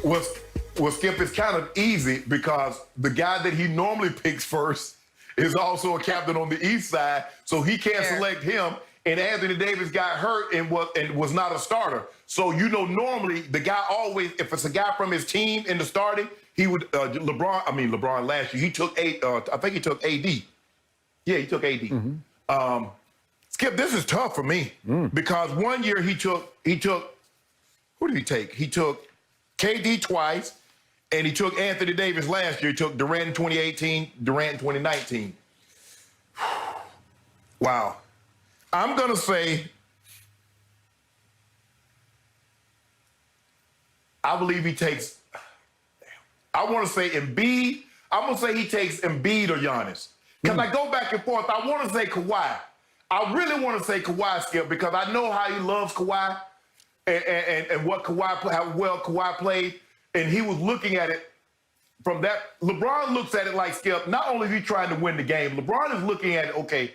Well, Skip, it's kind of easy because the guy that he normally picks first is also a captain on the east side, so he can't select him. And Anthony Davis got hurt and was not a starter. So, normally the guy always, if it's a guy from his team in the starting, he would, LeBron last year, he took I think he took AD. Yeah, he took AD. Mm-hmm. Skip, this is tough for me because one year he took, who did he take? He took KD twice, and he took Anthony Davis last year. He took Durant in 2018, Durant in 2019. Wow. I'm going to say, I believe he takes, I want to say Embiid. I'm going to say he takes Embiid or Giannis. Because I go back and forth. I want to say Kawhi. I really want to say Kawhi, Skip, because I know how he loves Kawhi and what Kawhi, how well Kawhi played. And he was looking at it from that. LeBron looks at it like, Skip, not only is he trying to win the game, LeBron is looking at it, okay,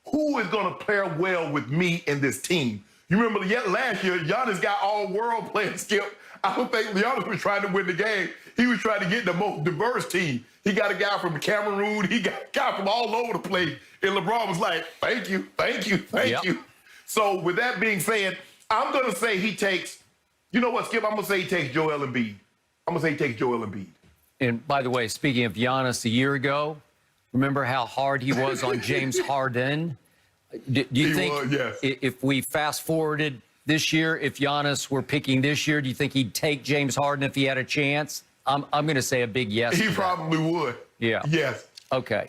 who is going to pair well with me in this team? You remember last year, Giannis got all-world players, Skip. I don't think Giannis was trying to win the game. He was trying to get the most diverse team. He got a guy from Cameroon. He got a guy from all over the place. And LeBron was like, thank you, thank you, thank you. So with that being said, I'm going to say he takes, you know what, Skip? I'm going to say he takes Joel Embiid. I'm going to say he takes Joel Embiid. And by the way, speaking of Giannis a year ago, remember how hard he was on James Harden? Do you think if we fast forwarded this year, if Giannis were picking this year, do you think he'd take James Harden if he had a chance? I'm going to say a big yes. He probably would. Yeah. Yes. Okay.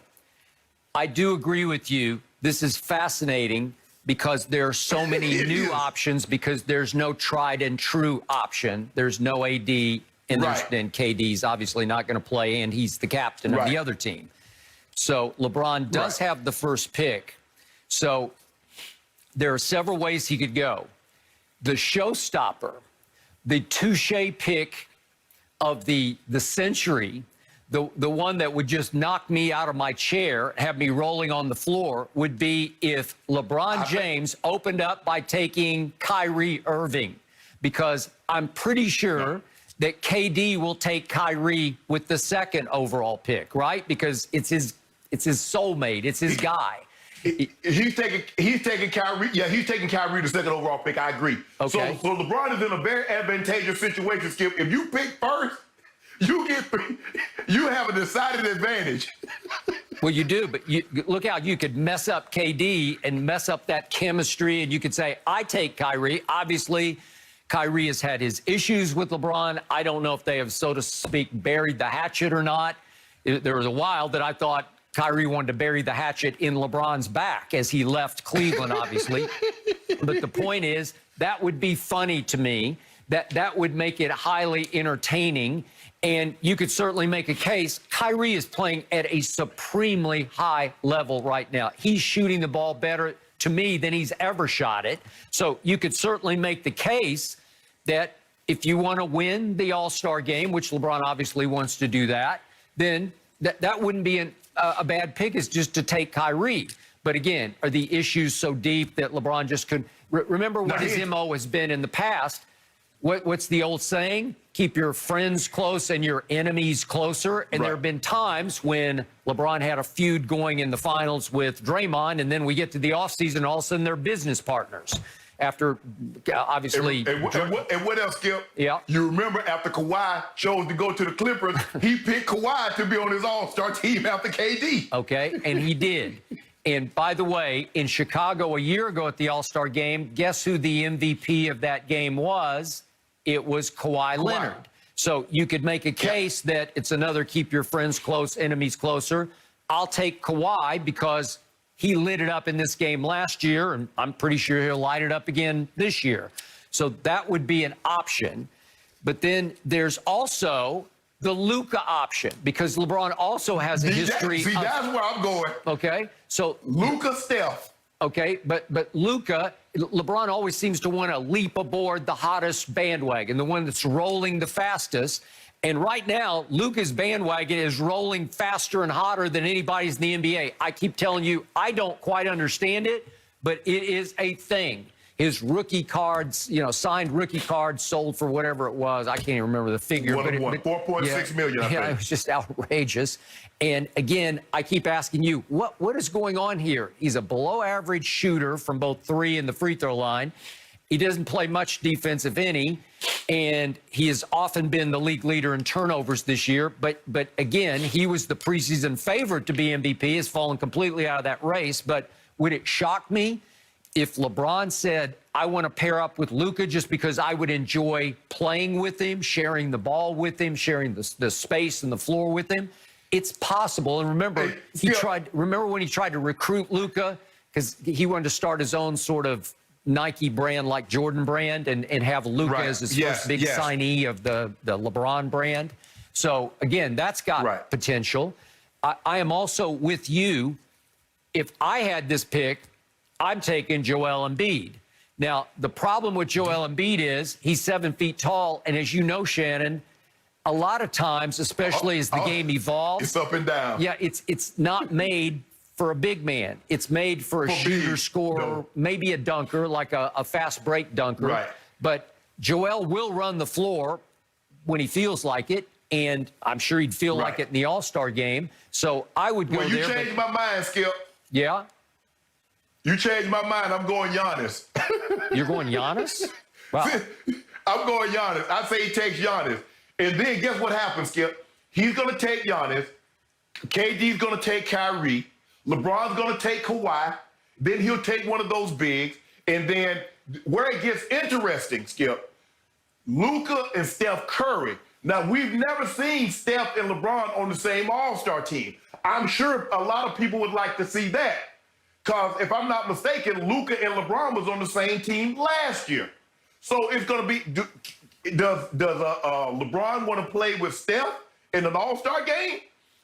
I do agree with you. This is fascinating because there are so many new options because there's no tried and true option. There's no AD, and KD's obviously not going to play, and he's the captain of the other team. So LeBron does have the first pick. So there are several ways he could go. The showstopper, the touche pick of the century, the one that would just knock me out of my chair, have me rolling on the floor, would be if LeBron James opened up by taking Kyrie Irving, because I'm pretty sure that KD will take Kyrie with the second overall pick, right? Because it's his soulmate, it's his guy. He's taking Kyrie. Yeah, he's taking Kyrie the second overall pick. I agree. Okay. So LeBron is in a very advantageous situation, Skip. If you pick first, you have a decided advantage. Well, you do, but look out. You could mess up KD and mess up that chemistry, and you could say, I take Kyrie. Obviously, Kyrie has had his issues with LeBron. I don't know if they have, so to speak, buried the hatchet or not. There was a while that I thought Kyrie wanted to bury the hatchet in LeBron's back as he left Cleveland, obviously. But the point is, that would be funny to me. That would make it highly entertaining. And you could certainly make a case. Kyrie is playing at a supremely high level right now. He's shooting the ball better, to me, than he's ever shot it. So you could certainly make the case that if you want to win the All-Star game, which LeBron obviously wants to do that, then that wouldn't be a bad pick, is just to take Kyrie. But again, are the issues so deep that LeBron just couldn't? Remember what his MO has been in the past. What's the old saying? Keep your friends close and your enemies closer. And there have been times when LeBron had a feud going in the finals with Draymond, and then we get to the offseason, all of a sudden they're business partners. After, obviously... And what else, Skip? Yeah. You remember after Kawhi chose to go to the Clippers, he picked Kawhi to be on his All-Star team after KD. Okay, and he did. And by the way, in Chicago a year ago at the All-Star game, guess who the MVP of that game was? It was Kawhi Leonard. So you could make a case that it's another keep your friends close, enemies closer. I'll take Kawhi because he lit it up in this game last year, and I'm pretty sure he'll light it up again this year. So that would be an option. But then there's also the Luka option, because LeBron also has a history. That's where I'm going. Okay, so Luka, Steph. Okay, but Luka, LeBron always seems to want to leap aboard the hottest bandwagon, the one that's rolling the fastest. And right now, Luka's bandwagon is rolling faster and hotter than anybody's in the NBA. I keep telling you, I don't quite understand it, but it is a thing. his rookie cards, signed rookie cards sold for whatever it was. I can't even remember the figure. What but it won? 4.6 million, I Yeah, think. it was just outrageous. And again, I keep asking you, what is going on here? He's a below-average shooter from both three and the free throw line. He doesn't play much defense, if any, and he has often been the league leader in turnovers this year. But again, he was the preseason favorite to be MVP, has fallen completely out of that race. But would it shock me if LeBron said, I want to pair up with Luka just because I would enjoy playing with him, sharing the ball with him, sharing the space and the floor with him? It's possible. And remember, remember when he tried to recruit Luka because he wanted to start his own sort of Nike brand like Jordan brand and have Luka as his first big signee of the LeBron brand. So, again, that's got potential. I am also with you. If I had this pick, I'm taking Joel Embiid. Now, the problem with Joel Embiid is he's 7 feet tall, and as you know, Shannon, a lot of times, especially as the game evolves, it's up and down. Yeah, it's not made for a big man. It's made for a shooter, scorer, maybe a dunker, like a fast break dunker. Right. But Joel will run the floor when he feels like it, and I'm sure he'd feel like it in the All-Star game. So I would go there. Well, you changed my mind, Skip. Yeah? You changed my mind. I'm going Giannis. You're going Giannis? Wow. I'm going Giannis. I say he takes Giannis. And then guess what happens, Skip? He's going to take Giannis. KD's going to take Kyrie. LeBron's going to take Kawhi. Then he'll take one of those bigs. And then where it gets interesting, Skip, Luka and Steph Curry. Now, we've never seen Steph and LeBron on the same All-Star team. I'm sure a lot of people would like to see that. Because if I'm not mistaken, Luka and LeBron was on the same team last year. So it's going to be, does LeBron want to play with Steph in an All-Star game?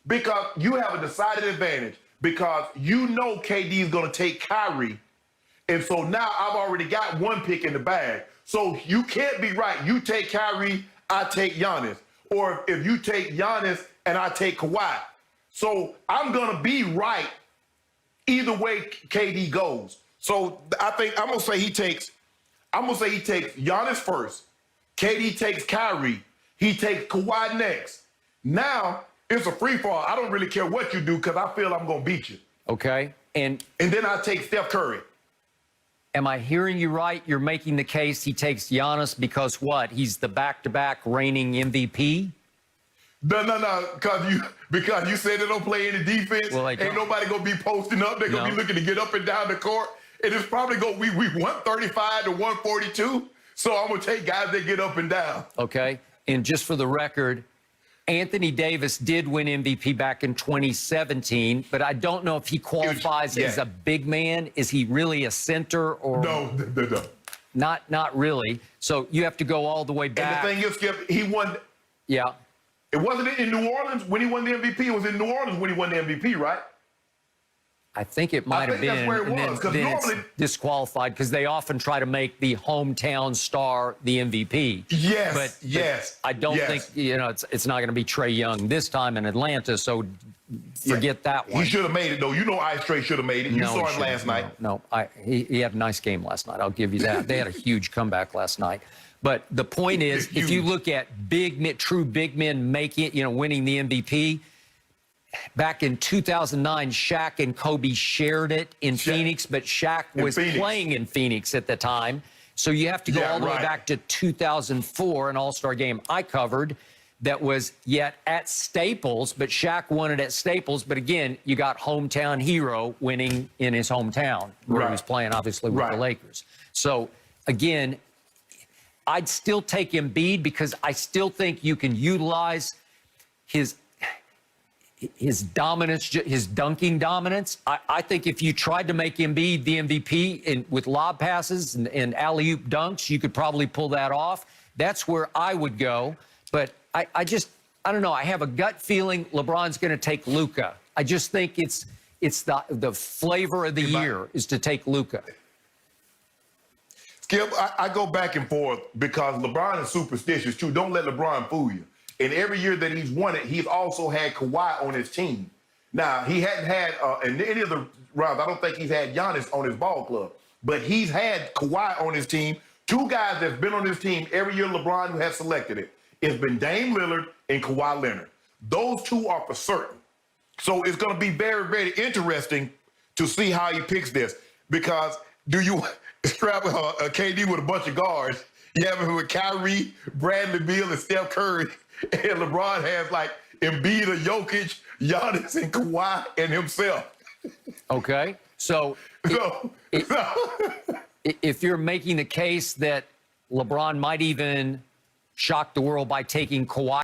Because you have a decided advantage. Because you know KD is going to take Kyrie. And so now I've already got one pick in the bag. So you can't be right. You take Kyrie, I take Giannis. Or if you take Giannis and I take Kawhi. So I'm going to be right either way KD goes. So I think I'm going to say he takes Giannis first. KD takes Kyrie. He takes Kawhi next. Now it's a free fall. I don't really care what you do because I feel I'm going to beat you. Okay. And then I take Steph Curry. Am I hearing you right? You're making the case he takes Giannis because what? He's the back-to-back reigning MVP? No, because you said they don't play any defense. Well, ain't nobody gonna be posting up. They're gonna be looking to get up and down the court. And it's probably gonna we 135 to 142. So I'm gonna take guys that get up and down. Okay. And just for the record, Anthony Davis did win MVP back in 2017, but I don't know if he qualifies as a big man. Is he really a center or no? Not really. So you have to go all the way back. And the thing is, Skip, he won. Yeah. It wasn't in New Orleans when he won the MVP. It was in New Orleans when he won the MVP, right? I think it might have been. That's where it was. Then normally it's disqualified because they often try to make the hometown star the MVP. Yes, but I don't think it's not going to be Trae Young this time in Atlanta. So forget that one. He should have made it though. You know, Ice Trae should have made it. You saw him last night. No, he had a nice game last night. I'll give you that. They had a huge comeback last night. But the point is, if you look at true big men winning the MVP, back in 2009, Shaq and Kobe shared it in Phoenix, but Shaq was playing in Phoenix at the time. So you have to go all the way back to 2004, an All-Star game I covered that was yet at Staples, but Shaq won it at Staples. But again, you got hometown hero winning in his hometown where he was playing, obviously, with the Lakers. So again, I'd still take Embiid because I still think you can utilize his dominance, his dunking dominance. I think if you tried to make Embiid the MVP with lob passes and alley-oop dunks, you could probably pull that off. That's where I would go. But I don't know. I have a gut feeling LeBron's going to take Luka. I just think it's the flavor of the year is to take Luka. Skip, I go back and forth because LeBron is superstitious, too. Don't let LeBron fool you. And every year that he's won it, he's also had Kawhi on his team. Now, he hadn't had, in any of the rounds, I don't think he's had Giannis on his ball club. but he's had Kawhi on his team. Two guys that's been on his team every year LeBron has selected it. It's been Dame Lillard and Kawhi Leonard. Those two are for certain. So it's going to be very, very interesting to see how he picks this. Because do you strap a KD with a bunch of guards? You have him with Kyrie, Bradley Beal, and Steph Curry. And LeBron has like Embiid, or Jokic, Giannis, and Kawhi, and himself. Okay. So if you're making the case that LeBron might even shock the world by taking Kawhi